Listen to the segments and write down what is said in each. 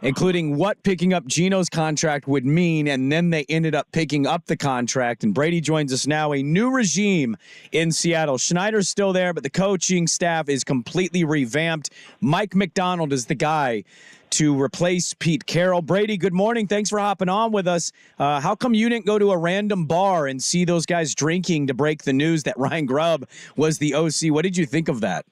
including what picking up Geno's contract would mean, and then they ended up picking up the contract. And Brady joins us now. A new regime in Seattle. Schneider's still there, but the coaching staff is completely revamped. Mike McDonald is the guy to replace Pete Carroll. Brady, good morning. Thanks for hopping on with us. How come you didn't go to a random bar and see those guys drinking to break the news that Ryan Grubb was the OC? What did you think of that?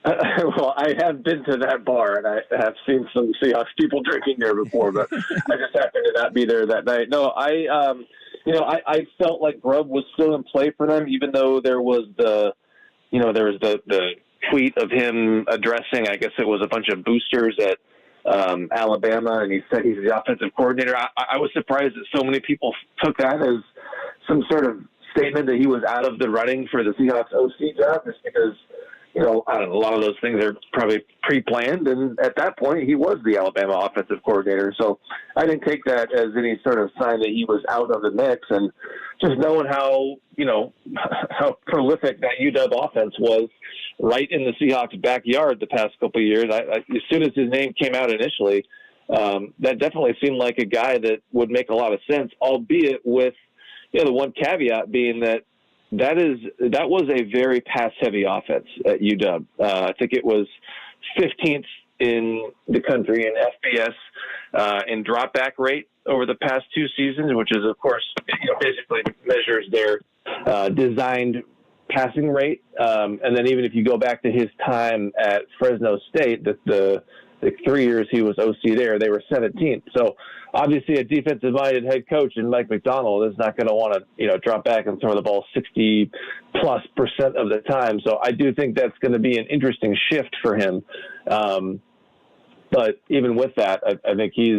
Well, I have been to that bar, and I have seen some Seahawks people drinking there before, but I just happened to not be there that night. No, I felt like Grubb was still in play for them, even though there was the tweet of him addressing, I guess it was a bunch of boosters at Alabama, and he said he's the offensive coordinator. I was surprised that so many people took that as some sort of statement that he was out of the running for the Seahawks OC job, just because, I don't know, a lot of those things are probably pre-planned, and at that point, he was the Alabama offensive coordinator. So I didn't take that as any sort of sign that he was out of the mix, and just knowing how prolific that UW offense was right in the Seahawks' backyard the past couple of years. As soon as his name came out initially, that definitely seemed like a guy that would make a lot of sense, albeit with the one caveat being that was a very pass-heavy offense at UW. I think it was 15th in the country in FBS in drop-back rate over the past two seasons, which is, of course, basically measures their designed passing rate. And then even if you go back to his time at Fresno State, the 3 years he was OC there, they were 17th. So obviously a defensive-minded head coach in Mike McDonald is not going to want to, drop back and throw the ball 60+% of the time. So I do think that's going to be an interesting shift for him. But even with that, I think he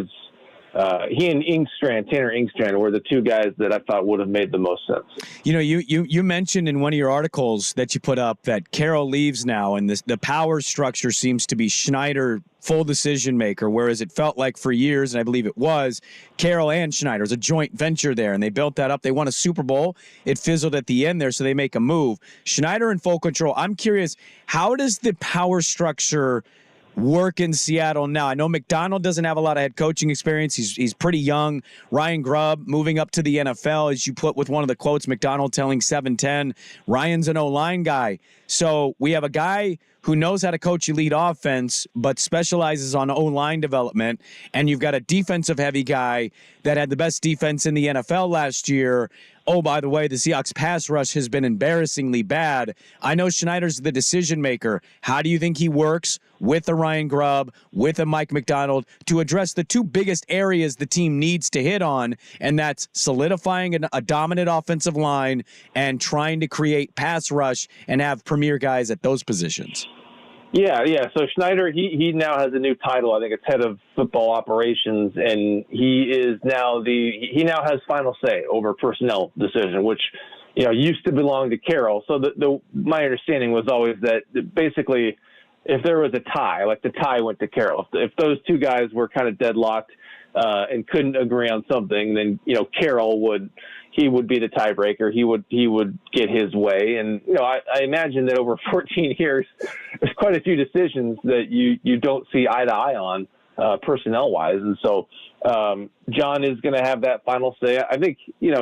and Tanner Inkstrand were the two guys that I thought would have made the most sense. You mentioned in one of your articles that you put up that Carroll leaves now, and the power structure seems to be Schneider full decision maker, whereas it felt like for years, and I believe it was, Carroll and Schneider. It was a joint venture there, and they built that up. They won a Super Bowl. It fizzled at the end there, so they make a move. Schneider in full control. I'm curious, how does the power structure work in Seattle now? I know McDonald doesn't have a lot of head coaching experience. He's pretty young. Ryan Grubb moving up to the NFL, as you put with one of the quotes, McDonald telling 710, Ryan's an O-line guy. So we have a guy who knows how to coach elite offense, but specializes on O-line development. And you've got a defensive-heavy guy that had the best defense in the NFL last year. Oh, by the way, the Seahawks pass rush has been embarrassingly bad. I know Schneider's the decision maker. How do you think he works with a Ryan Grubb, with a Mike McDonald, to address the two biggest areas the team needs to hit on, and that's solidifying a dominant offensive line and trying to create pass rush and have premier guys at those positions? Yeah. So Schneider, he now has a new title. I think it's head of football operations, and he now has final say over personnel decision, which used to belong to Carroll. So my understanding was always that basically, if there was a tie, like the tie went to Carroll. If those two guys were kind of deadlocked and couldn't agree on something, then Carroll would be the tiebreaker. He would get his way. And I imagine that over 14 years, there's quite a few decisions that you don't see eye to eye on personnel wise. And so John is going to have that final say. I think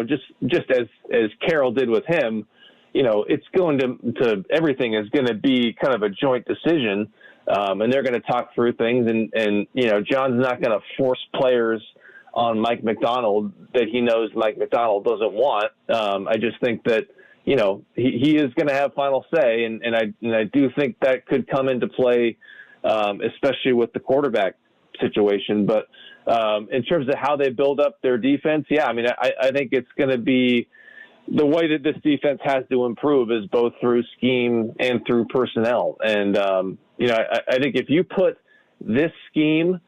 just as Carroll did with him. It's going to everything is going to be kind of a joint decision, and they're going to talk through things. And John's not going to force players on Mike McDonald that he knows Mike McDonald doesn't want. I just think that he is going to have final say, and I do think that could come into play, especially with the quarterback situation. But in terms of how they build up their defense, I think it's going to be. The way that this defense has to improve is both through scheme and through personnel. And, I think if you put this scheme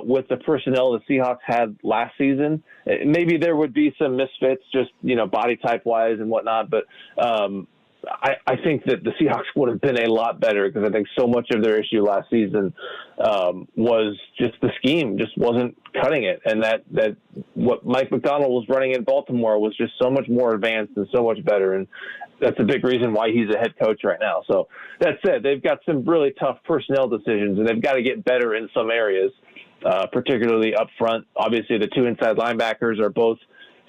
with the personnel the Seahawks had last season, maybe there would be some misfits just, body type wise and whatnot. But I think that the Seahawks would have been a lot better, because I think so much of their issue last season was just the scheme just wasn't cutting it. And that what Mike McDonald was running in Baltimore was just so much more advanced and so much better. And that's a big reason why he's a head coach right now. So that said, they've got some really tough personnel decisions, and they've got to get better in some areas. particularly up front. Obviously, the two inside linebackers are both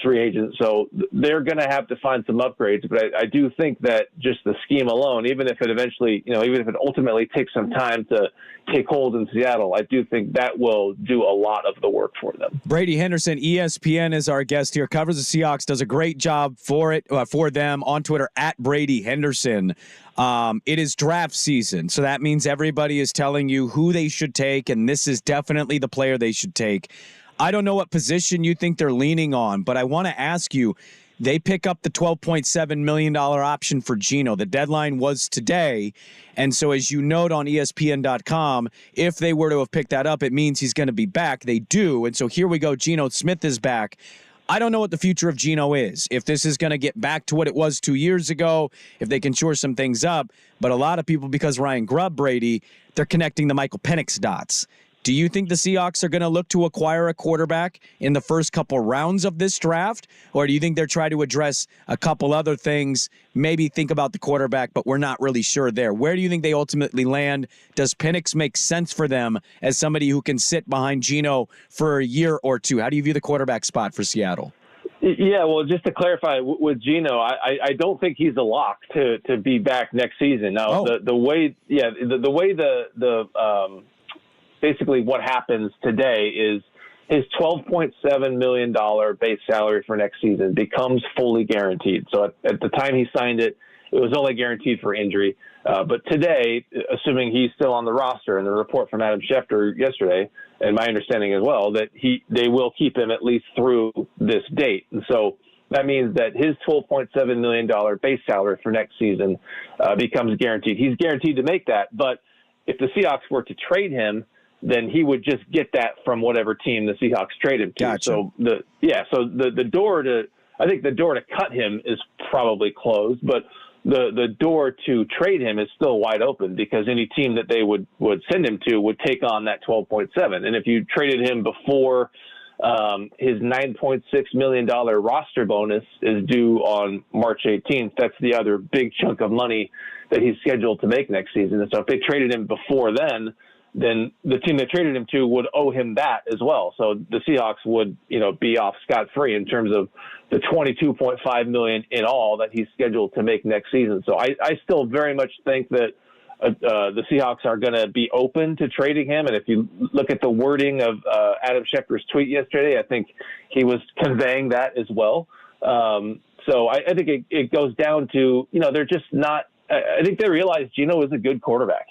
free agents, so they're going to have to find some upgrades. But I do think that just the scheme alone, even if it ultimately takes some time to take hold in Seattle, I do think that will do a lot of the work for them. Brady Henderson, ESPN, is our guest here. Covers the Seahawks, does a great job for them on Twitter at Brady Henderson. It is draft season, so that means everybody is telling you who they should take, and this is definitely the player they should take. I don't know what position you think they're leaning on, but I want to ask you, they pick up the $12.7 million option for Geno. The deadline was today, and so as you note on ESPN.com, if they were to have picked that up, it means he's going to be back. They do, and so here we go. Geno Smith is back. I don't know what the future of Geno is, if this is going to get back to what it was 2 years ago, if they can shore some things up, but a lot of people, because Ryan Grubb, Brady, they're connecting the Michael Penix dots. Do you think the Seahawks are going to look to acquire a quarterback in the first couple rounds of this draft? Or do you think they're trying to address a couple other things, maybe think about the quarterback, but we're not really sure there? Where do you think they ultimately land? Does Penix make sense for them as somebody who can sit behind Geno for a year or two? How do you view the quarterback spot for Seattle? Yeah, well, just to clarify with Geno, I don't think he's a lock to be back next season. Now, the way basically what happens today is his $12.7 million base salary for next season becomes fully guaranteed. So at the time he signed it, it was only guaranteed for injury. But today, assuming he's still on the roster, and the report from Adam Schefter yesterday, and my understanding as well, that they will keep him at least through this date. And so that means that his $12.7 million base salary for next season becomes guaranteed. He's guaranteed to make that, but if the Seahawks were to trade him, then he would just get that from whatever team the Seahawks trade him to. Gotcha. So the door to cut him is probably closed, but the door to trade him is still wide open, because any team that they would send him to would take on that 12.7. And if you traded him before his $9.6 million roster bonus is due on March 18th, that's the other big chunk of money that he's scheduled to make next season. And so if they traded him before then the team they traded him to would owe him that as well. So the Seahawks would, be off scot-free in terms of the $22.5 million in all that he's scheduled to make next season. So I still very much think that the Seahawks are going to be open to trading him. And if you look at the wording of Adam Schefter's tweet yesterday, I think he was conveying that as well. So I think it goes down to, they're just not – I think they realize Geno is a good quarterback.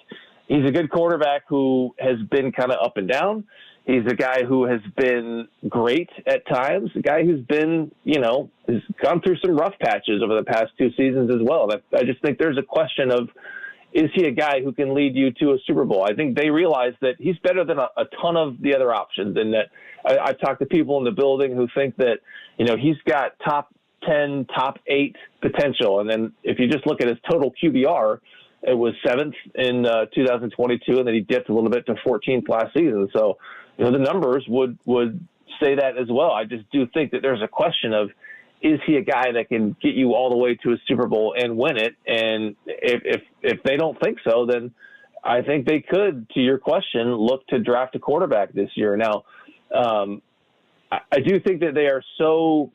He's a good quarterback who has been kind of up and down. He's a guy who has been great at times, a guy who's been, has gone through some rough patches over the past two seasons as well. I just think there's a question of, is he a guy who can lead you to a Super Bowl? I think they realize that he's better than a ton of the other options, and that I've talked to people in the building who think that, he's got top 10, top 8 potential. And then if you just look at his total QBR, it was 7th in 2022, and then he dipped a little bit to 14th last season. So, the numbers would say that as well. I just do think that there's a question of, is he a guy that can get you all the way to a Super Bowl and win it? And if they don't think so, then I think they could, to your question, look to draft a quarterback this year. Now, I do think that they are so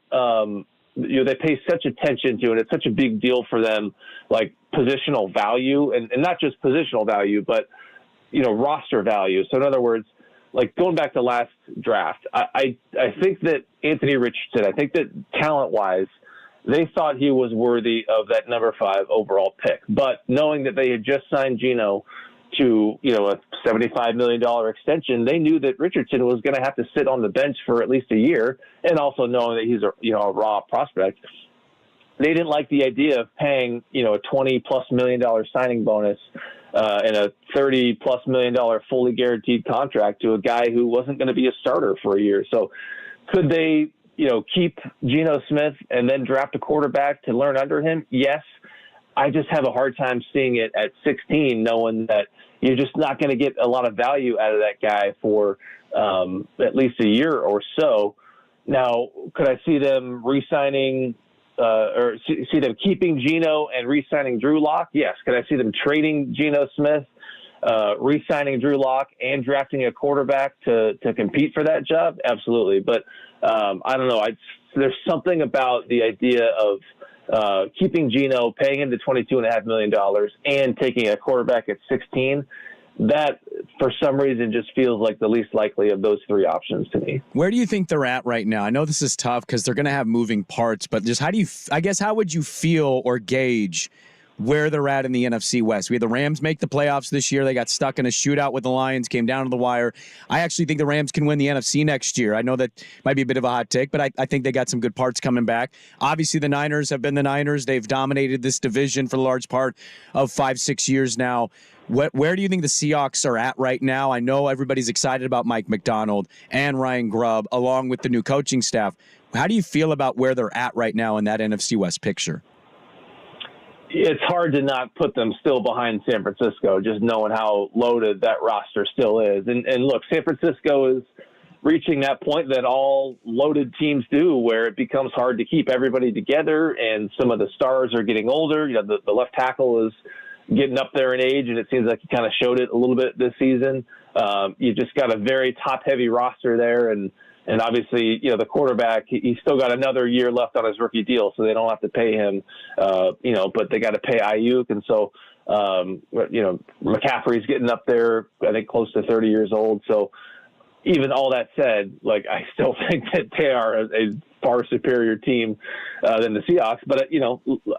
they pay such attention to it. It's such a big deal for them, like positional value, and not just positional value, but, roster value. So in other words, like going back to last draft, I think that Anthony Richardson, I think that talent-wise, they thought he was worthy of that number 5 overall pick. But knowing that they had just signed Geno to, a $75 million extension, they knew that Richardson was going to have to sit on the bench for at least a year, and also knowing that he's a raw prospect. They didn't like the idea of paying, a $20+ million signing bonus and a $30+ million fully guaranteed contract to a guy who wasn't going to be a starter for a year. So could they, keep Geno Smith and then draft a quarterback to learn under him? Yes. I just have a hard time seeing it at 16, knowing that you're just not going to get a lot of value out of that guy for at least a year or so. Now, could I see them re-signing or see them keeping Geno and re-signing Drew Lock? Yes. Could I see them trading Geno Smith re-signing Drew Lock and drafting a quarterback to compete for that job? Absolutely. But I don't know. There's something about the idea of keeping Geno, paying him the $22.5 million, and taking a quarterback at 16. That, for some reason, just feels like the least likely of those three options to me. Where do you think they're at right now? I know this is tough because they're going to have moving parts, but just how would you feel or gauge where they're at in the NFC West? We had the Rams make the playoffs this year. They got stuck in a shootout with the Lions, came down to the wire. I actually think the Rams can win the NFC next year. I know that might be a bit of a hot take, but I think they got some good parts coming back. Obviously, the Niners have been the Niners. They've dominated this division for the large part of 5-6 years now. Where do you think the Seahawks are at right now? I know everybody's excited about Mike McDonald and Ryan Grubb, along with the new coaching staff. How do you feel about where they're at right now in that NFC West picture? It's hard to not put them still behind San Francisco, just knowing how loaded that roster still is. And look, San Francisco is reaching that point that all loaded teams do, where it becomes hard to keep everybody together, and some of the stars are getting older. You know, the left tackle is getting up there in age, and it seems like he kind of showed it a little bit this season. You just got a very top-heavy roster there, and obviously, you know, the quarterback, he's still got another year left on his rookie deal, so they don't have to pay him, but they got to pay Ayuk. And so, McCaffrey's getting up there, I think, close to 30 years old. So even all that said, like, I still think that they are a far superior team than the Seahawks. But,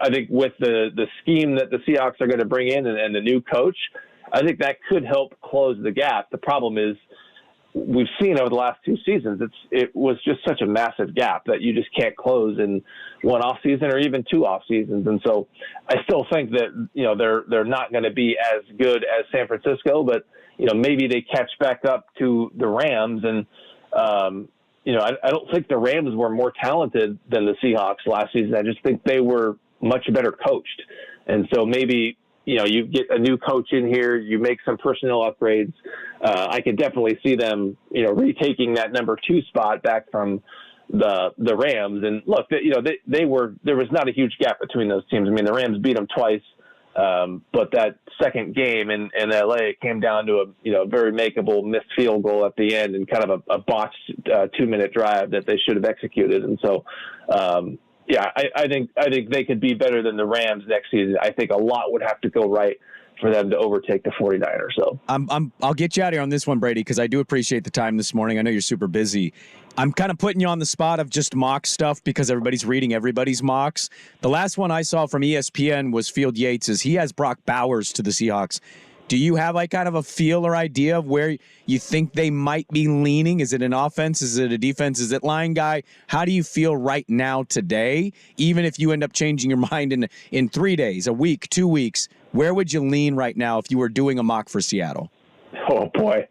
I think with the scheme that the Seahawks are going to bring in and the new coach, I think that could help close the gap. The problem is, we've seen over the last two seasons, it was just such a massive gap that you just can't close in one off season or even two off seasons. And so I still think that, they're not going to be as good as San Francisco, but, maybe they catch back up to the Rams. And, I don't think the Rams were more talented than the Seahawks last season. I just think they were much better coached. And so maybe, you get a new coach in here, you make some personnel upgrades. I could definitely see them, retaking that number 2 spot back from the Rams. And look, there was not a huge gap between those teams. I mean, the Rams beat them twice, but that second game in LA came down to a very makeable missed field goal at the end and kind of a botched 2-minute drive that they should have executed. And so, I think they could be better than the Rams next season. I think a lot would have to go right for them to overtake the 49ers. So I'll get you out of here on this one, Brady, because I do appreciate the time this morning. I know you're super busy. I'm kind of putting you on the spot of just mock stuff because everybody's reading everybody's mocks. The last one I saw from ESPN was Field Yates's. He has Brock Bowers to the Seahawks. Do you have kind of a feel or idea of where you think they might be leaning? Is it an offense? Is it a defense? Is it line guy? How do you feel right now today? Even if you end up changing your mind in 3 days, a week, 2 weeks, where would you lean right now if you were doing a mock for Seattle? Oh, boy.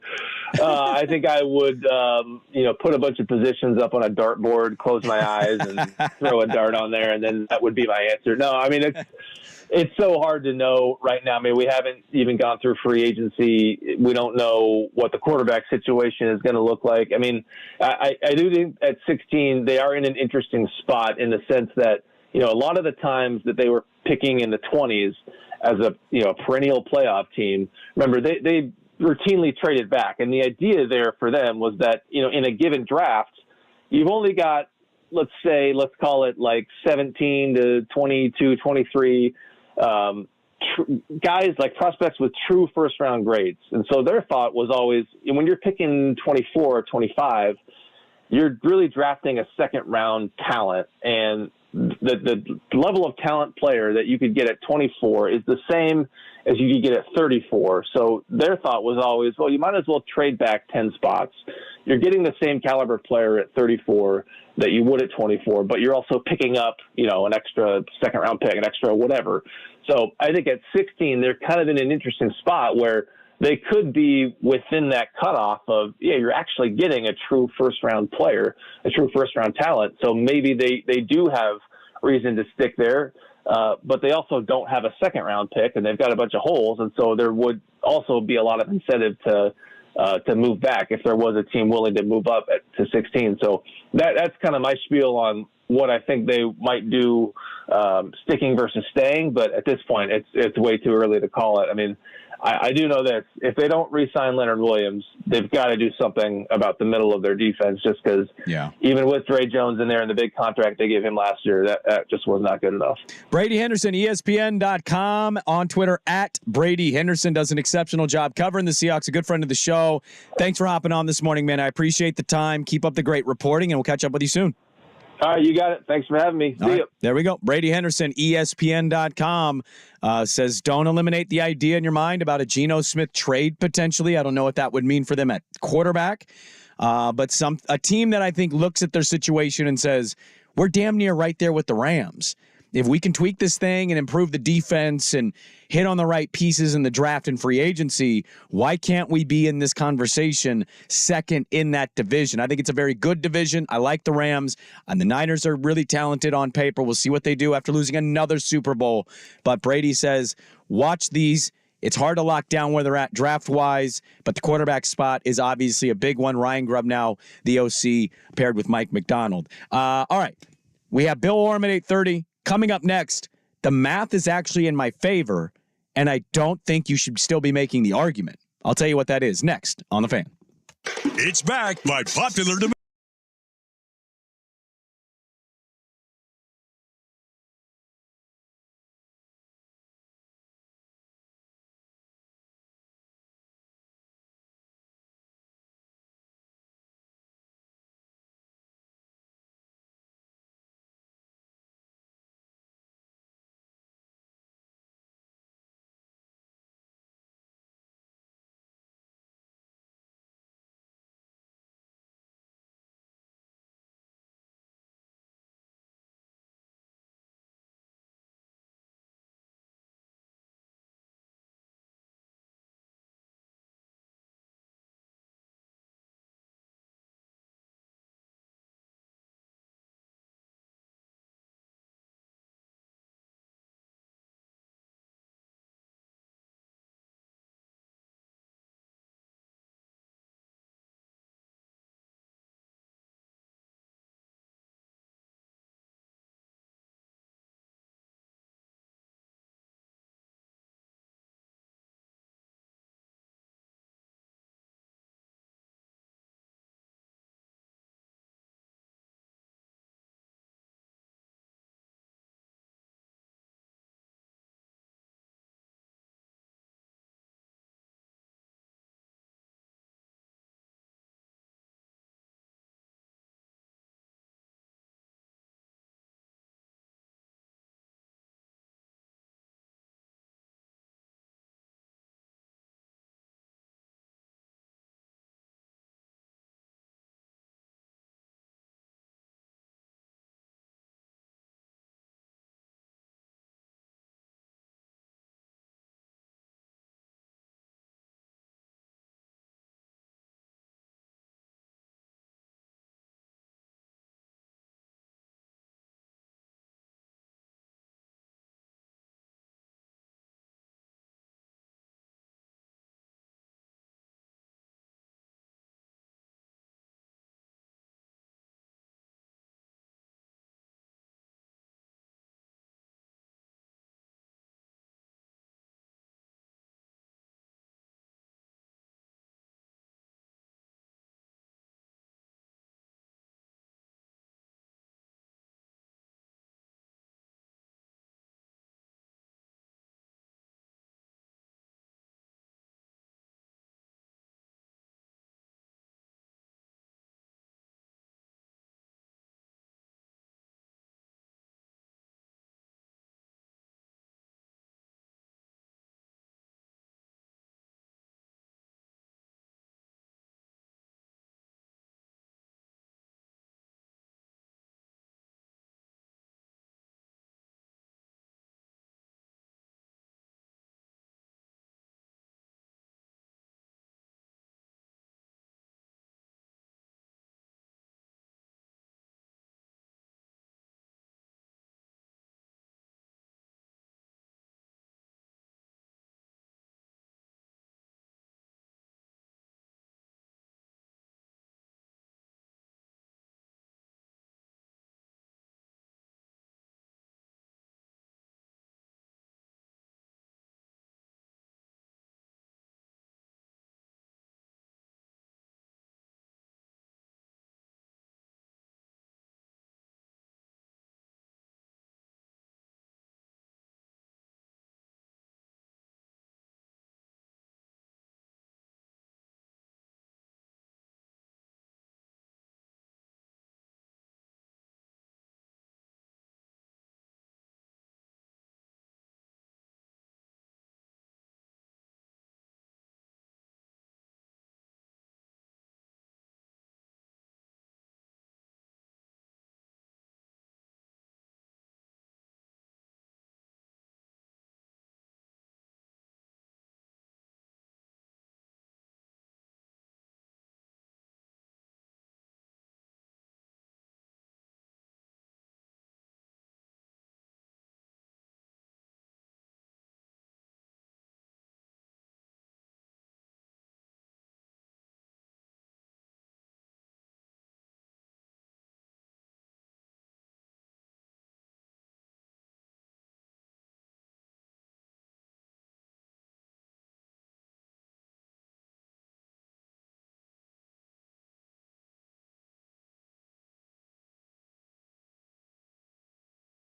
I think I would, put a bunch of positions up on a dartboard, close my eyes, and throw a dart on there, and then that would be my answer. No, I mean, it's so hard to know right now. I mean, we haven't even gone through free agency. We don't know what the quarterback situation is going to look like. I mean, I do think at 16, they are in an interesting spot in the sense that, a lot of the times that they were picking in the 20s as a perennial playoff team, remember, they routinely traded back. And the idea there for them was that, in a given draft, you've only got, let's call it like 17 to 22, 23 guys, like prospects with true first round grades. And so their thought was always, when you're picking 24 or 25, you're really drafting a second round talent, and the level of talent player that you could get at 24 is the same as you could get at 34. So their thought was always, well, you might as well trade back 10 spots. You're getting the same caliber player at 34 that you would at 24, but you're also picking up, an extra second round pick, an extra whatever. So I think at 16, they're kind of in an interesting spot where they could be within that cutoff of, you're actually getting a true first round player, a true first round talent. So maybe they do have reason to stick there, but they also don't have a second round pick, and they've got a bunch of holes. And so there would also be a lot of incentive to move back if there was a team willing to move up to 16. So that's kind of my spiel on what I think they might do, sticking versus staying. But at this point, it's way too early to call it. I mean, I do know this: if they don't re-sign Leonard Williams, they've got to do something about the middle of their defense. Just because, even with Dre Jones in there and the big contract they gave him last year, that just was not good enough. Brady Henderson, ESPN.com, on Twitter at Brady Henderson, does an exceptional job covering the Seahawks. A good friend of the show. Thanks for hopping on this morning, man. I appreciate the time. Keep up the great reporting, and we'll catch up with you soon. All right, you got it. Thanks for having me. See you. There we go. Brady Henderson, ESPN.com, says, don't eliminate the idea in your mind about a Geno Smith trade potentially. I don't know what that would mean for them at quarterback. But a team that I think looks at their situation and says, we're damn near right there with the Rams. If we can tweak this thing and improve the defense and hit on the right pieces in the draft and free agency, why can't we be in this conversation second in that division? I think it's a very good division. I like the Rams, and the Niners are really talented on paper. We'll see what they do after losing another Super Bowl. But Brady says, watch these. It's hard to lock down where they're at draft-wise, but the quarterback spot is obviously a big one. Ryan Grubb now the OC paired with Mike McDonald. All right, we have Bill Orm at 8:30. Coming up next, the math is actually in my favor, and I don't think you should still be making the argument. I'll tell you what that is next on The Fan. It's back by popular demand.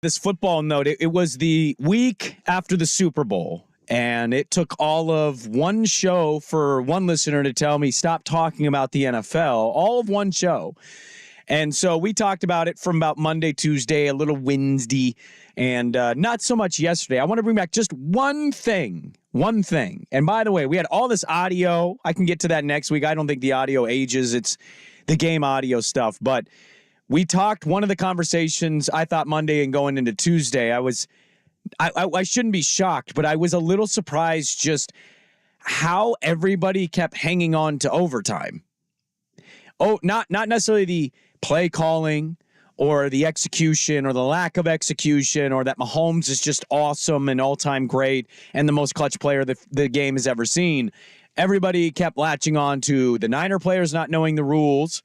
This football note, it was the week after the Super Bowl, and it took all of one show for one listener to tell me, stop talking about the NFL, all of one show. And so we talked about it from about Monday, Tuesday, a little Wednesday, and not so much yesterday. I want to bring back just one thing. And by the way, we had all this audio. I can get to that next week. I don't think the audio ages. It's the game audio stuff, but we talked, one of the conversations, I thought Monday and going into Tuesday, I shouldn't be shocked, but I was a little surprised just how everybody kept hanging on to overtime. Oh, not necessarily the play calling or the execution or the lack of execution or that Mahomes is just awesome and all-time great and the most clutch player the game has ever seen. Everybody kept latching on to the Niner players not knowing the rules,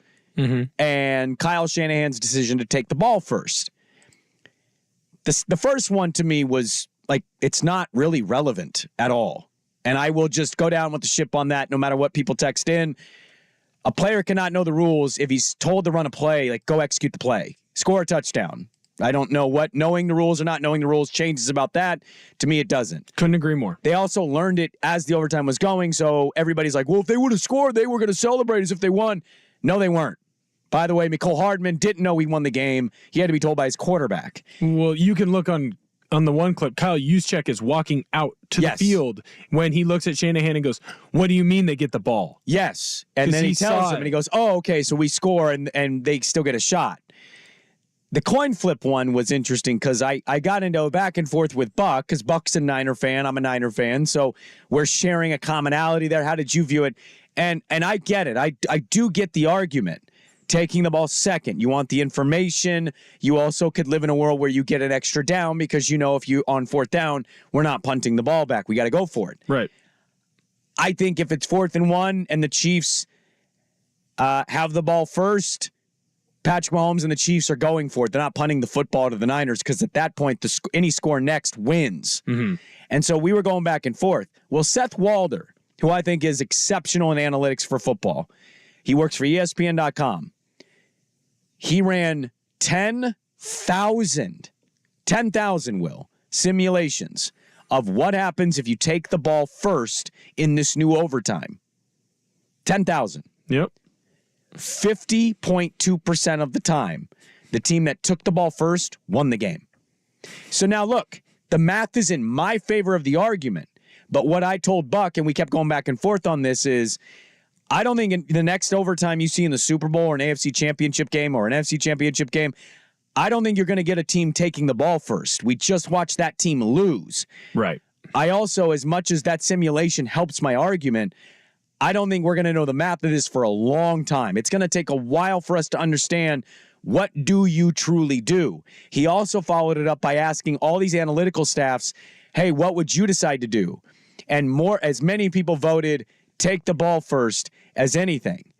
and Kyle Shanahan's decision to take the ball first. The first one to me was like, it's not really relevant at all. And I will just go down with the ship on that no matter what people text in. A player cannot know the rules if he's told to run a play, like go execute the play, score a touchdown. I don't know what knowing the rules or not knowing the rules changes about that. To me, it doesn't. Couldn't agree more. They also learned it as the overtime was going, so everybody's like, well, if they would have scored, they were going to celebrate as if they won. No, they weren't. By the way, Mecole Hardman didn't know he won the game. He had to be told by his quarterback. Well, you can look on the one clip. Kyle Juszczyk is walking out to the field when he looks at Shanahan and goes, what do you mean they get the ball? Yes. And then he tells him, and he goes, oh, okay, so we score, and they still get a shot. The coin flip one was interesting because I got into a back and forth with Buck because Buck's a Niner fan. I'm a Niner fan. So we're sharing a commonality there. How did you view it? And I get it. I do get the argument. Taking the ball second. You want the information. You also could live in a world where you get an extra down because you know if you on fourth down, we're not punting the ball back. We got to go for it. Right. I think if it's 4th and 1 and the Chiefs have the ball first, Patrick Mahomes and the Chiefs are going for it. They're not punting the football to the Niners because at that point, any score next wins. And so we were going back and forth. Well, Seth Walder, who I think is exceptional in analytics for football, he works for ESPN.com. He ran 10,000 simulations of what happens if you take the ball first in this new overtime. 10,000. Yep. 50.2% of the time, the team that took the ball first won the game. So now look, the math is in my favor of the argument. But what I told Buck, and we kept going back and forth on this, is I don't think in the next overtime you see in the Super Bowl or an AFC championship game or an NFC championship game, I don't think you're going to get a team taking the ball first. We just watched that team lose. Right. I also, as much as that simulation helps my argument, I don't think we're going to know the math of this for a long time. It's going to take a while for us to understand what do you truly do. He also followed it up by asking all these analytical staffs, hey, what would you decide to do? And as many people voted take the ball first as anything.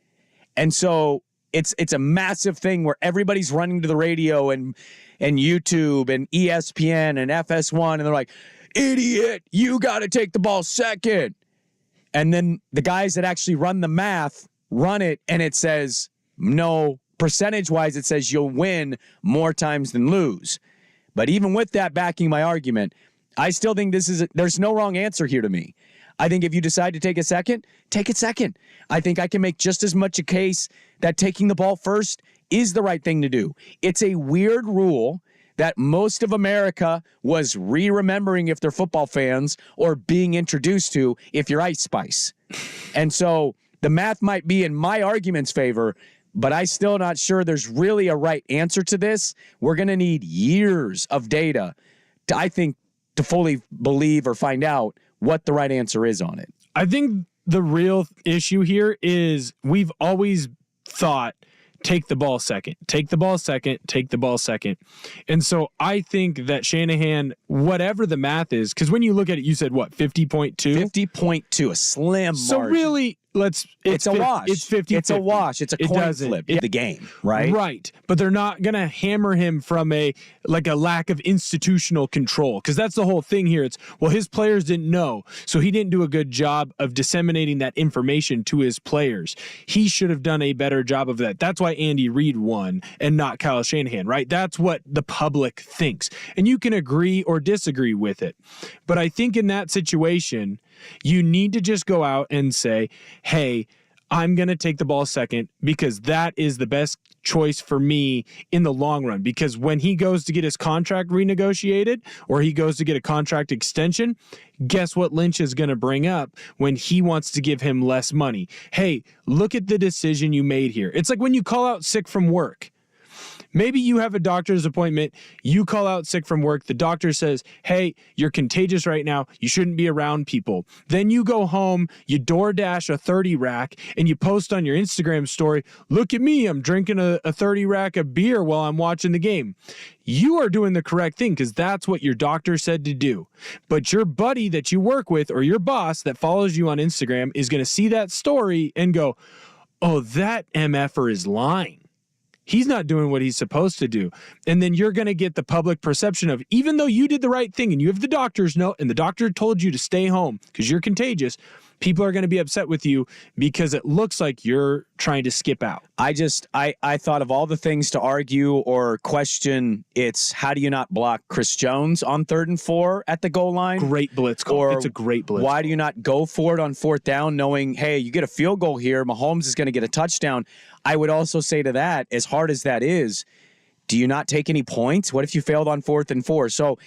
And so it's a massive thing where everybody's running to the radio and YouTube and ESPN and FS1, and they're like, idiot, you got to take the ball second. And then the guys that actually run the math run it, and it says, no, percentage-wise, it says you'll win more times than lose. But even with that backing my argument, I still think there's no wrong answer here to me. I think if you decide to take a second, take it second. I think I can make just as much a case that taking the ball first is the right thing to do. It's a weird rule that most of America was remembering if they're football fans or being introduced to if you're Ice Spice. And so the math might be in my argument's favor, but I'm still not sure there's really a right answer to this. We're going to need years of data, I think, to fully believe or find out what the right answer is on it. I think the real issue here is we've always thought, take the ball second, take the ball second, take the ball second. And so I think that Shanahan, whatever the math is, because when you look at it, you said what, 50.2? 50.2, a slim margin. So really, It's a wash. It's 50. It's a wash. It's a coin flip of the game, right? Right. But they're not going to hammer him from a lack of institutional control, because that's the whole thing here. It's, well, his players didn't know, so he didn't do a good job of disseminating that information to his players. He should have done a better job of that. That's why Andy Reid won and not Kyle Shanahan, right? That's what the public thinks. And you can agree or disagree with it. But I think in that situation, you need to just go out and say, hey, I'm going to take the ball second because that is the best choice for me in the long run. Because when he goes to get his contract renegotiated or he goes to get a contract extension, guess what Lynch is going to bring up when he wants to give him less money? Hey, look at the decision you made here. It's like when you call out sick from work. Maybe you have a doctor's appointment, you call out sick from work, the doctor says, hey, you're contagious right now, you shouldn't be around people. Then you go home, you DoorDash a 30 rack, and you post on your Instagram story, look at me, I'm drinking a 30 rack of beer while I'm watching the game. You are doing the correct thing because that's what your doctor said to do. But your buddy that you work with or your boss that follows you on Instagram is going to see that story and go, oh, that MFer is lying. He's not doing what he's supposed to do. And then you're going to get the public perception of, even though you did the right thing and you have the doctor's note and the doctor told you to stay home because you're contagious, people are going to be upset with you because it looks like you're trying to skip out. I thought of all the things to argue or question. It's how do you not block Chris Jones on 3rd and 4 at the goal line? Great blitz call. Or it's a great blitz why call. do you not go for it on 4th down knowing, hey, you get a field goal here, Mahomes is going to get a touchdown? I would also say to that, as hard as that is, do you not take any points? What if you failed on 4th and 4? So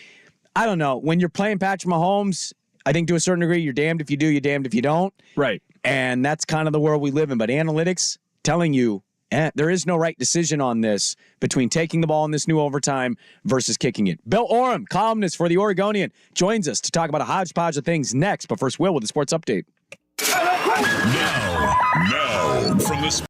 I don't know. When you're playing Patrick Mahomes, I think to a certain degree, you're damned if you do, you're damned if you don't. Right. And that's kind of the world we live in. But analytics telling you there is no right decision on this between taking the ball in this new overtime versus kicking it. Bill Oram, columnist for The Oregonian, joins us to talk about a hodgepodge of things next. But first, Will with the sports update. Now, from the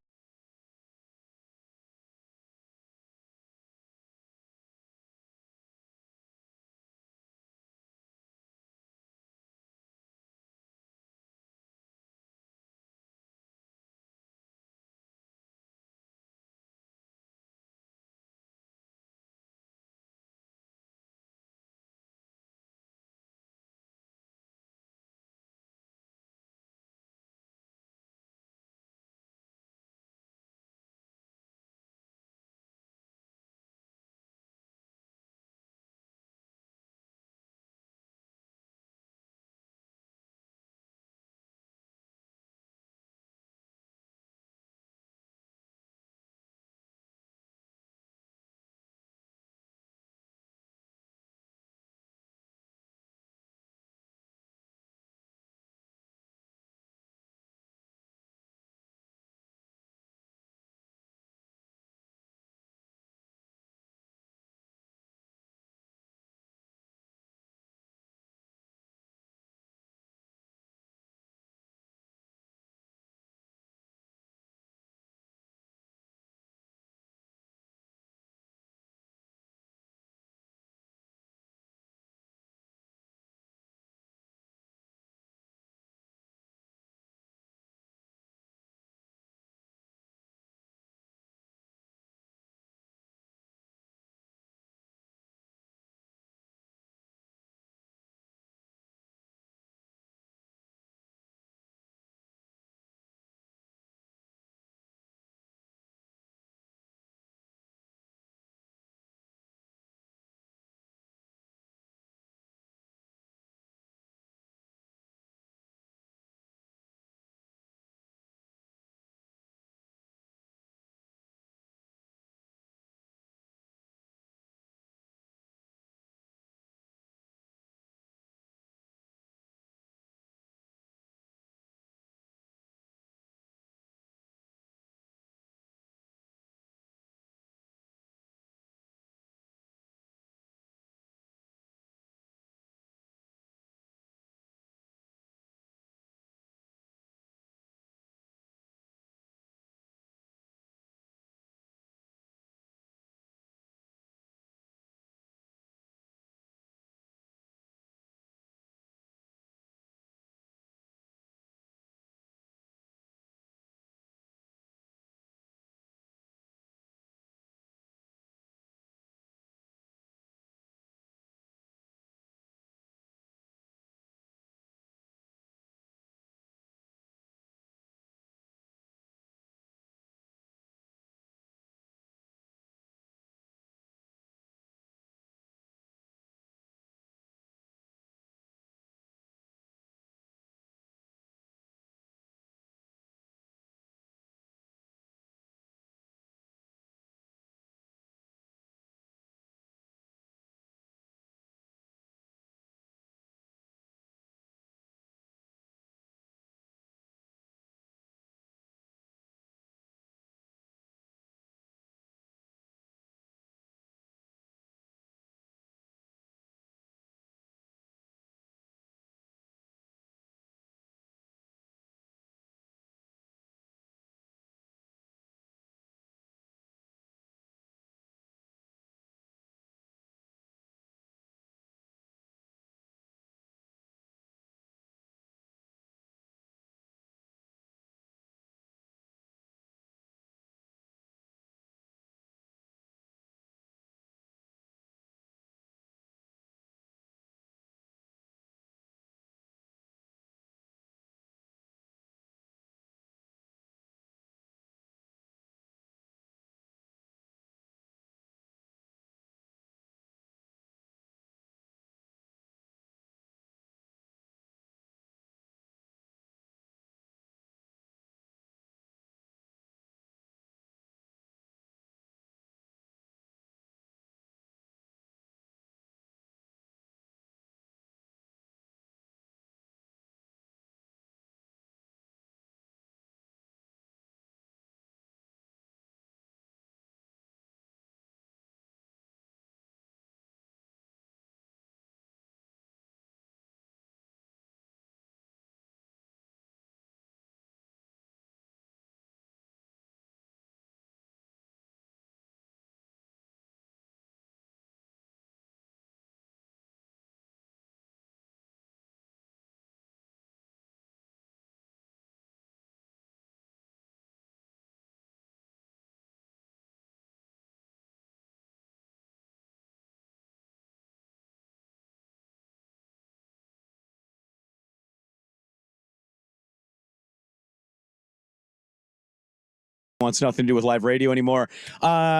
wants nothing to do with live radio anymore.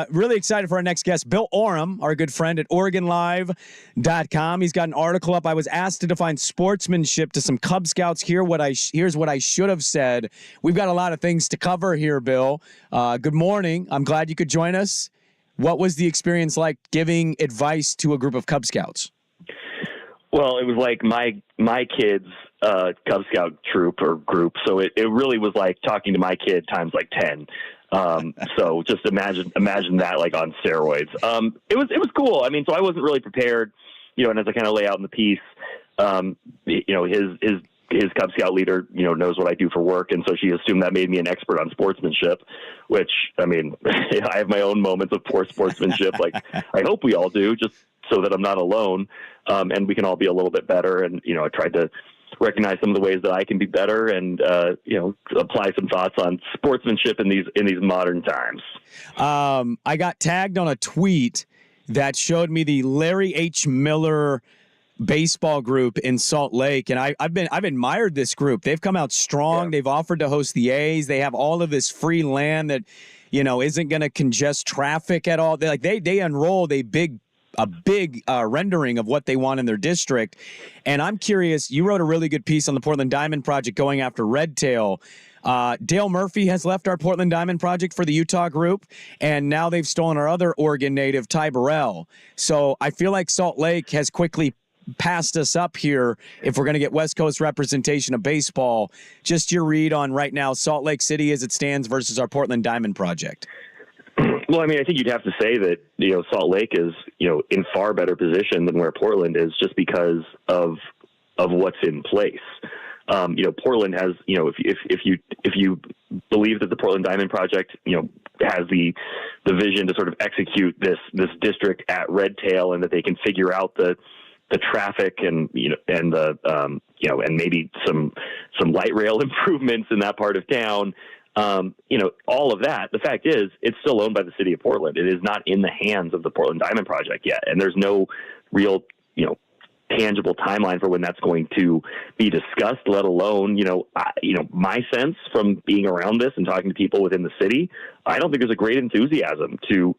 Really excited for our next guest, Bill Oram, our good friend at OregonLive.com. He's got an article up. I was asked to define sportsmanship to some Cub Scouts. Here's what I should have said. We've got a lot of things to cover here, Bill. Good morning. I'm glad you could join us. What was the experience like giving advice to a group of Cub Scouts? Well, it was like my kids' Cub Scout troop or group. So it really was like talking to my kid times like 10. So just imagine that like on steroids. It was cool. I mean, so I wasn't really prepared, and as I kind of lay out in the piece, his Cub Scout leader, knows what I do for work. And so she assumed that made me an expert on sportsmanship, which, I mean, I have my own moments of poor sportsmanship. Like I hope we all do, just so that I'm not alone. And we can all be a little bit better. And, I tried to recognize some of the ways that I can be better and, apply some thoughts on sportsmanship in these modern times. I got tagged on a tweet that showed me the Larry H. Miller baseball group in Salt Lake, and I've admired this group. They've come out strong. Yeah. They've offered to host the A's. They have all of this free land that, isn't going to congest traffic at all. They unrolled a big rendering of what they want in their district. And I'm curious, you wrote a really good piece on the Portland Diamond Project going after Red Tail. Dale Murphy has left our Portland Diamond Project for the Utah group, and now they've stolen our other Oregon native, Ty Burrell. So I feel like Salt Lake has quickly passed us up here if we're going to get West Coast representation of baseball. Just your read on right now Salt Lake City as it stands versus our Portland Diamond Project. Well, I mean, I think you'd have to say that, Salt Lake is, in far better position than where Portland is just because of what's in place. Portland has, if you believe that the Portland Diamond Project, has the vision to sort of execute this district at Red Tail, and that they can figure out the traffic and and maybe some light rail improvements in that part of town. All of that. The fact is, it's still owned by the city of Portland. It is not in the hands of the Portland Diamond Project yet, and there's no real tangible timeline for when that's going to be discussed. Let alone my sense from being around this and talking to people within the city, I don't think there's a great enthusiasm to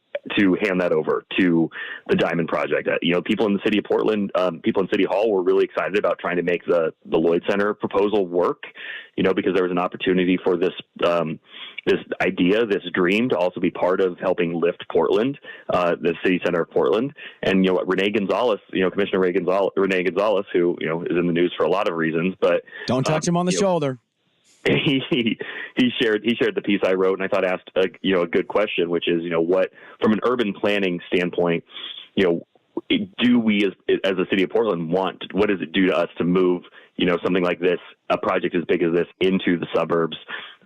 hand that over to the Diamond Project. People in the city of Portland, people in City Hall were really excited about trying to make the Lloyd Center proposal work, because there was an opportunity for this idea, this dream to also be part of helping lift Portland, the city center of Portland. And, Renee Gonzalez, Commissioner Renee Gonzalez, who, is in the news for a lot of reasons, but don't touch him on the shoulder. He shared the piece I wrote, and I thought asked a good question, which is, what, from an urban planning standpoint, do we as a city of Portland what does it do to us to move, something like this, a project as big as this, into the suburbs?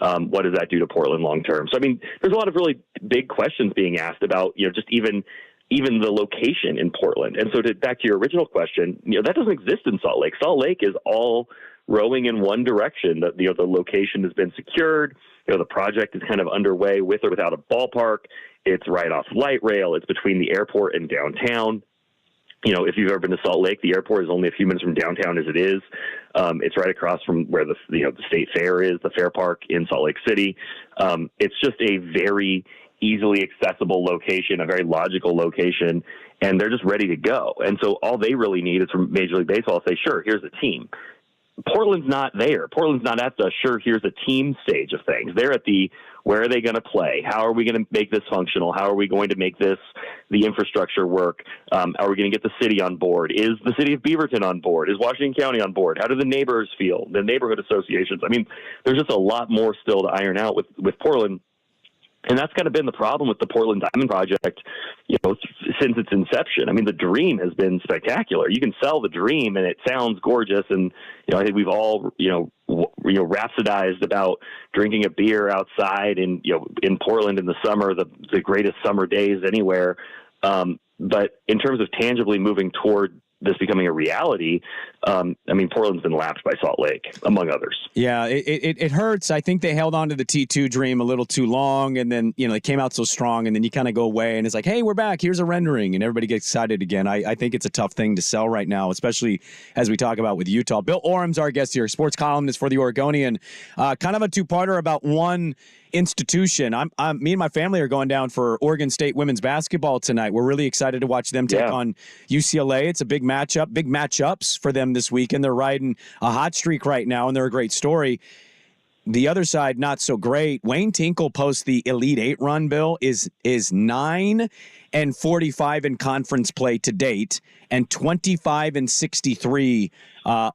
What does that do to Portland long term? So, I mean, there's a lot of really big questions being asked about, just even the location in Portland. And so back to your original question, that doesn't exist in Salt Lake. Salt Lake is all rowing in one direction. That the location has been secured. The project is kind of underway with or without a ballpark. It's right off light rail. It's between the airport and downtown. If you've ever been to Salt Lake, the airport is only a few minutes from downtown as it is. It's right across from where the state fair is, the fair park in Salt Lake City. It's just a very easily accessible location, a very logical location, and they're just ready to go. And so all they really need is from Major League Baseball to say, sure, here's a team. Portland's not there. Portland's not at the sure, here's a team stage of things. They're at the where are they going to play? How are we going to make this functional? How are we going to make the infrastructure work? Are we going to get the city on board? Is the city of Beaverton on board? Is Washington County on board? How do the neighbors feel? The neighborhood associations? I mean, there's just a lot more still to iron out with Portland. And that's kind of been the problem with the Portland Diamond Project, since its inception. I mean, the dream has been spectacular. You can sell the dream and it sounds gorgeous. And, I think we've all, rhapsodized about drinking a beer outside in Portland in the summer, the greatest summer days anywhere. But in terms of tangibly moving toward this becoming a reality, Portland's been lapped by Salt Lake, among others. Yeah, it hurts. I think they held on to the T2 dream a little too long, and then, they came out so strong, and then you kind of go away, and it's like, hey, we're back. Here's a rendering, and everybody gets excited again. I think it's a tough thing to sell right now, especially as we talk about with Utah. Bill Oram's our guest here, sports columnist for the Oregonian. Kind of a two-parter about one institution. Me and my family are going down for Oregon State women's basketball tonight. We're really excited to watch them take on UCLA. It's a big matchups for them this weekend. They're riding a hot streak right now, and they're a great story. The other side, not so great. Wayne Tinkle posts the Elite Eight run, Bill, is 9-45 in conference play to date and 25-63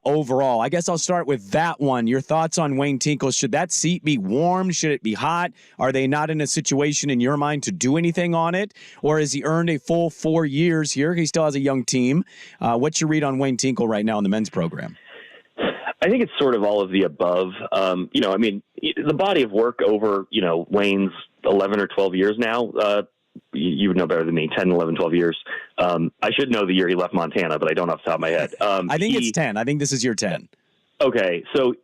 overall. I guess I'll start with that one. Your thoughts on Wayne Tinkle? Should that seat be warm? Should it be hot? Are they not in a situation in your mind to do anything on it? Or has he earned a full 4 years here? He still has a young team. What's your read on Wayne Tinkle right now in the men's program? I think it's sort of all of the above. The body of work over, Wayne's 11 or 12 years now, you would know better than me, 10, 11, 12 years. I should know the year he left Montana, but I don't off the top of my head. I think it's 10. I think this is year 10. Okay. So,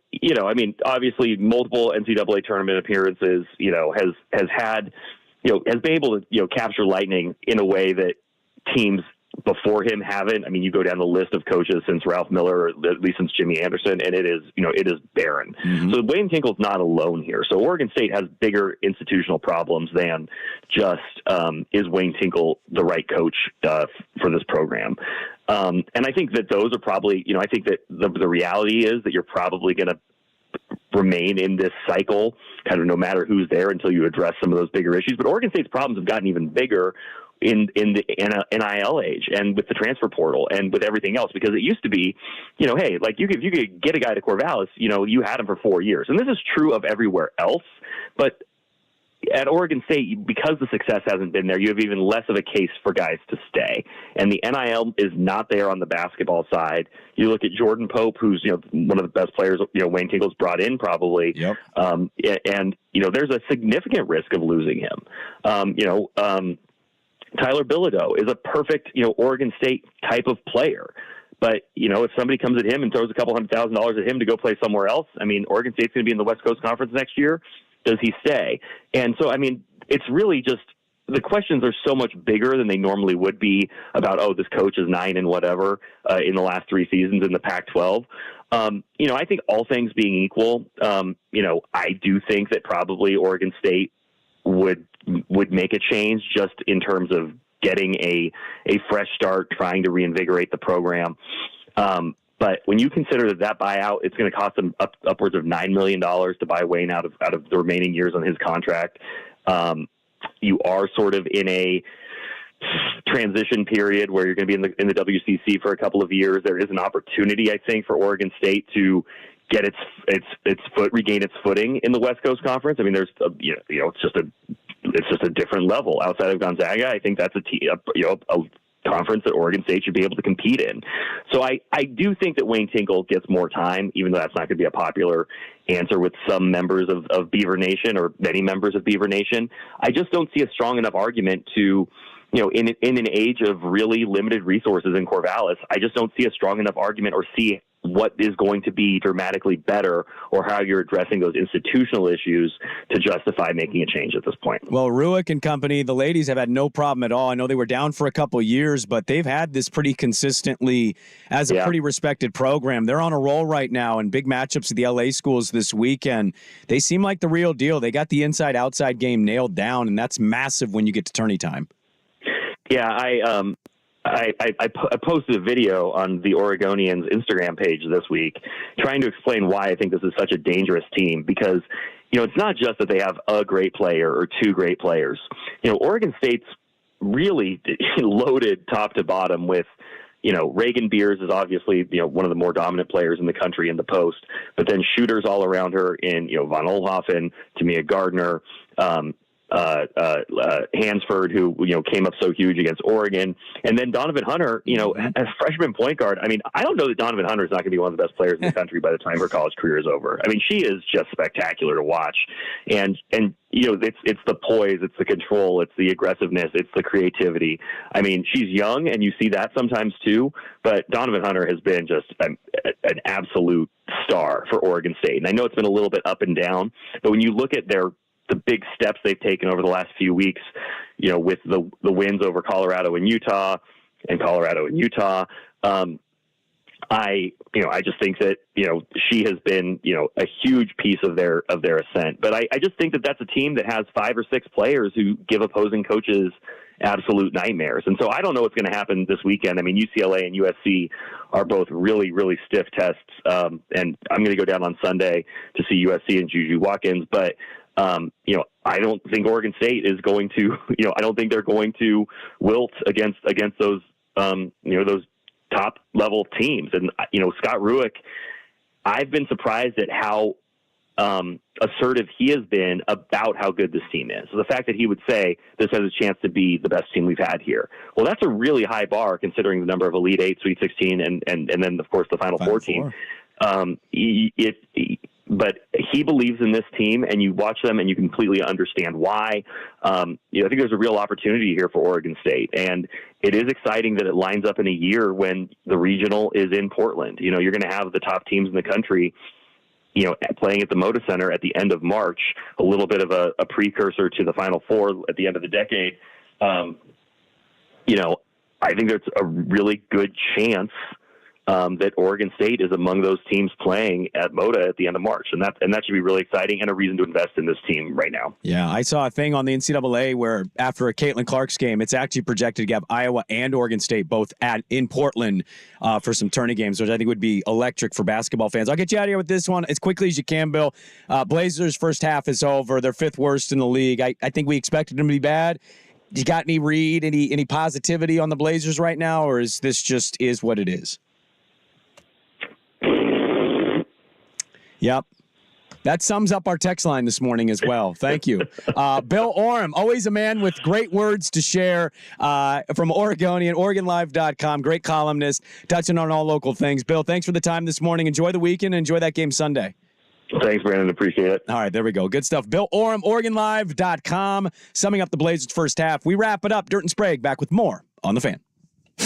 obviously multiple NCAA tournament appearances, has had, has been able to, capture lightning in a way that teams before him haven't. I mean, you go down the list of coaches since Ralph Miller, or at least since Jimmy Anderson, and it is barren. Mm-hmm. So Wayne Tinkle's not alone here. So Oregon State has bigger institutional problems than just is Wayne Tinkle the right coach for this program. And I think that those are probably, I think that the reality is that you're probably going to remain in this cycle kind of no matter who's there until you address some of those bigger issues. But Oregon State's problems have gotten even bigger in the NIL age and with the transfer portal and with everything else, because it used to be, hey, like if you could get a guy to Corvallis, you had him for 4 years. And this is true of everywhere else. But at Oregon State, because the success hasn't been there, you have even less of a case for guys to stay. And the NIL is not there on the basketball side. You look at Jordan Pope, who's one of the best players Wayne Tinkle's brought in probably. Yep. And there's a significant risk of losing him. Tyler Bilodeau is a perfect, Oregon State type of player. But, if somebody comes at him and throws a couple $100,000 at him to go play somewhere else, Oregon State's going to be in the West Coast Conference next year. Does he stay? And so, it's really just the questions are so much bigger than they normally would be about, this coach is 9 and whatever in the last 3 seasons in the Pac-12. I think all things being equal, I do think that probably Oregon State would make a change just in terms of getting a fresh start, trying to reinvigorate the program. But when you consider that buyout, it's going to cost them upwards of $9 million to buy Wayne out of the remaining years on his contract. You are sort of in a transition period where you're going to be in the WCC for a couple of years. There is an opportunity, I think, for Oregon State to get regain its footing in the West Coast Conference. There's it's just a different level outside of Gonzaga. I think that's a conference that Oregon State should be able to compete in. So I do think that Wayne Tinkle gets more time, even though that's not going to be a popular answer with some members of Beaver Nation or many members of Beaver Nation. I just don't see a strong enough argument to, in an age of really limited resources in Corvallis, I just don't see a strong enough argument or see what is going to be dramatically better or how you're addressing those institutional issues to justify making a change at this point. Well, Ruick and company, the ladies have had no problem at all. I know they were down for a couple of years, but they've had this pretty consistently as a pretty respected program. They're on a roll right now in big matchups at the LA schools this weekend. They seem like the real deal. They got the inside-outside game nailed down, and that's massive when you get to tourney time. Yeah, I posted a video on the Oregonians Instagram page this week trying to explain why I think this is such a dangerous team, because, it's not just that they have a great player or 2 great players. Oregon State's really loaded top to bottom with, Reagan Beers is obviously, one of the more dominant players in the country in the post, but then shooters all around her in, Von Oelhoffen, Tamia Gardner, Hansford, who came up so huge against Oregon, and then Donovan Hunter, as freshman point guard. I don't know that Donovan Hunter is not going to be one of the best players in the country by the time her college career is over. She is just spectacular to watch, and it's the poise, it's the control, it's the aggressiveness, it's the creativity. She's young, and you see that sometimes too. But Donovan Hunter has been just an absolute star for Oregon State, and I know it's been a little bit up and down, but when you look at the big steps they've taken over the last few weeks, with the wins over Colorado and Utah, I just think that, she has been, a huge piece of their ascent. But I just think that that's a team that has 5 or 6 players who give opposing coaches absolute nightmares. And so I don't know what's going to happen this weekend. I mean, UCLA and USC are both really, really stiff tests. And I'm going to go down on Sunday to see USC and Juju Watkins. But, I don't think Oregon State is going to, I don't think they're going to wilt against those, those top level teams. And, Scott Rueck, I've been surprised at how assertive he has been about how good this team is. So the fact that he would say this has a chance to be the best team we've had here. Well, that's a really high bar considering the number of Elite Eight, Sweet 16, and then of course the Final Four team. But he believes in this team, and you watch them and you completely understand why. I think there's a real opportunity here for Oregon State, and it is exciting that it lines up in a year when the regional is in Portland. You're going to have the top teams in the country, playing at the Moda Center at the end of March, a little bit of a precursor to the Final Four at the end of the decade. I think there's a really good chance that Oregon State is among those teams playing at Moda at the end of March. And that should be really exciting and a reason to invest in this team right now. Yeah, I saw a thing on the NCAA where after a Caitlin Clark's game, it's actually projected to have Iowa and Oregon State both in Portland for some tourney games, which I think would be electric for basketball fans. I'll get you out of here with this one as quickly as you can, Bill. Blazers' first half is over. They're 5th worst in the league. I think we expected them to be bad. You got any read, any positivity on the Blazers right now, or is this just is what it is? Yep. That sums up our text line this morning as well. Thank you. Bill Oram, always a man with great words to share from Oregonian, OregonLive.com. Great columnist, touching on all local things. Bill, thanks for the time this morning. Enjoy the weekend. Enjoy that game Sunday. Thanks, Brandon. Appreciate it. All right, there we go. Good stuff. Bill Oram, OregonLive.com, summing up the Blazers' first half. We wrap it up. Dirt and Sprague back with more on The Fan. The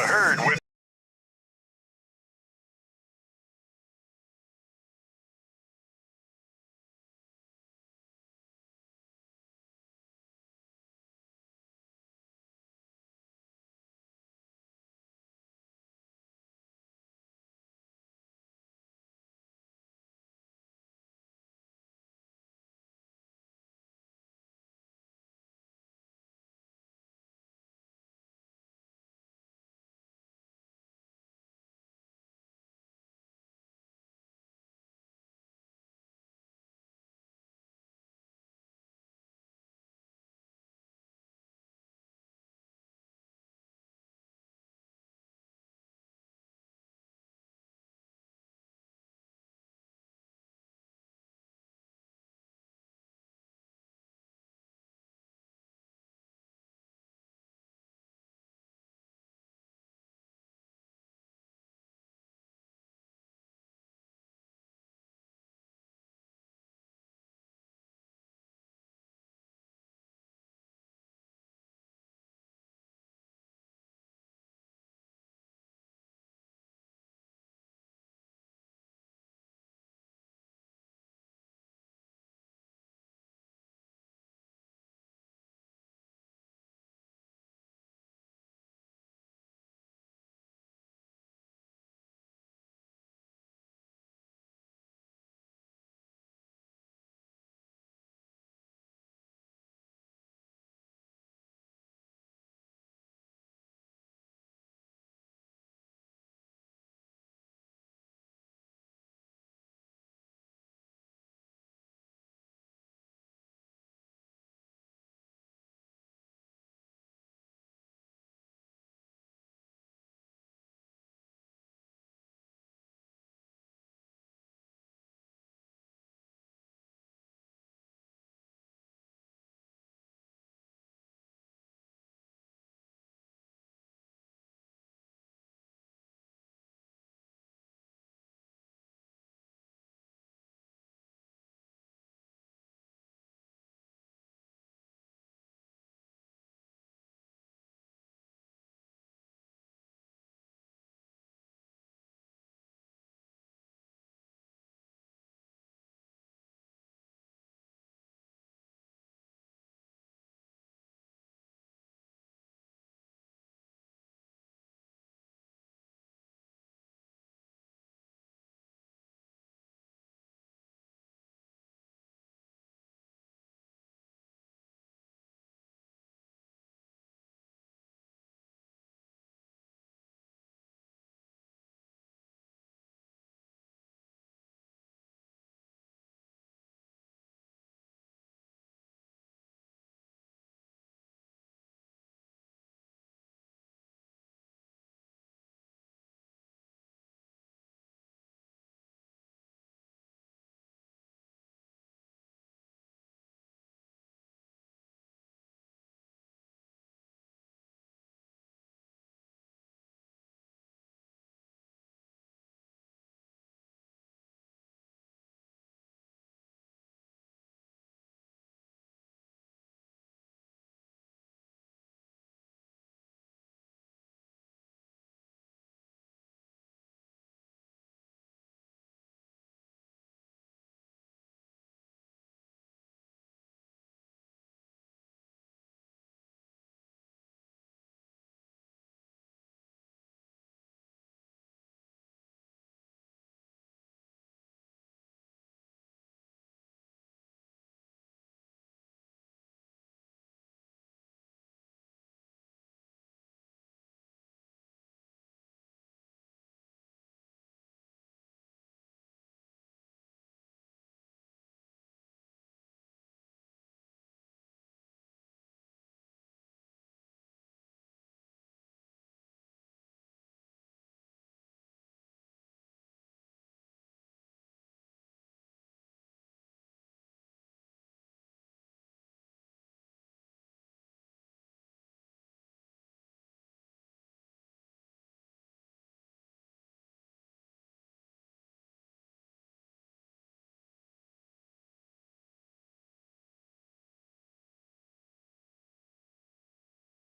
Herd with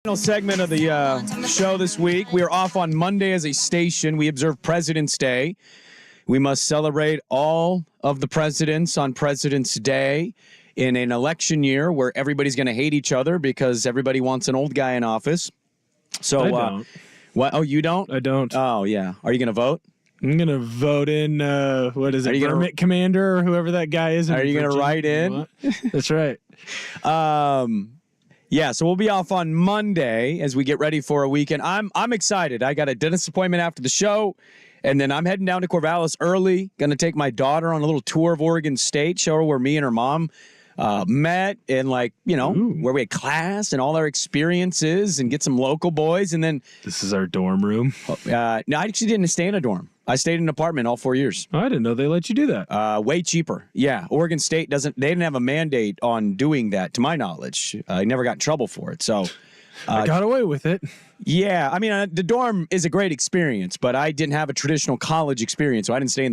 Final segment of the show this week. We are off on Monday as a station. We observe President's Day. We must celebrate all of the presidents on President's Day in an election year where everybody's going to hate each other because everybody wants an old guy in office. So, I don't. what? Oh, you don't? I don't. Oh, yeah. Are you going to vote? I'm going to vote in, what is it, Vermont Commander or whoever that guy is. Are you going to write in? That's right. Yeah, so we'll be off on Monday as we get ready for a weekend. I'm excited. I got a dentist appointment after the show, and then I'm heading down to Corvallis early. Going to take my daughter on a little tour of Oregon State, show her where me and her mom met, and where we had class and all our experiences, and get some local boys. And then This is our dorm room. no, I actually didn't stay in a dorm. I stayed in an apartment all 4 years. Oh, I didn't know they let you do that. Way cheaper. Yeah. Oregon State they didn't have a mandate on doing that, to my knowledge. I never got in trouble for it. So I got away with it. yeah, I mean, the dorm is a great experience, but I didn't have a traditional college experience, so I didn't stay in the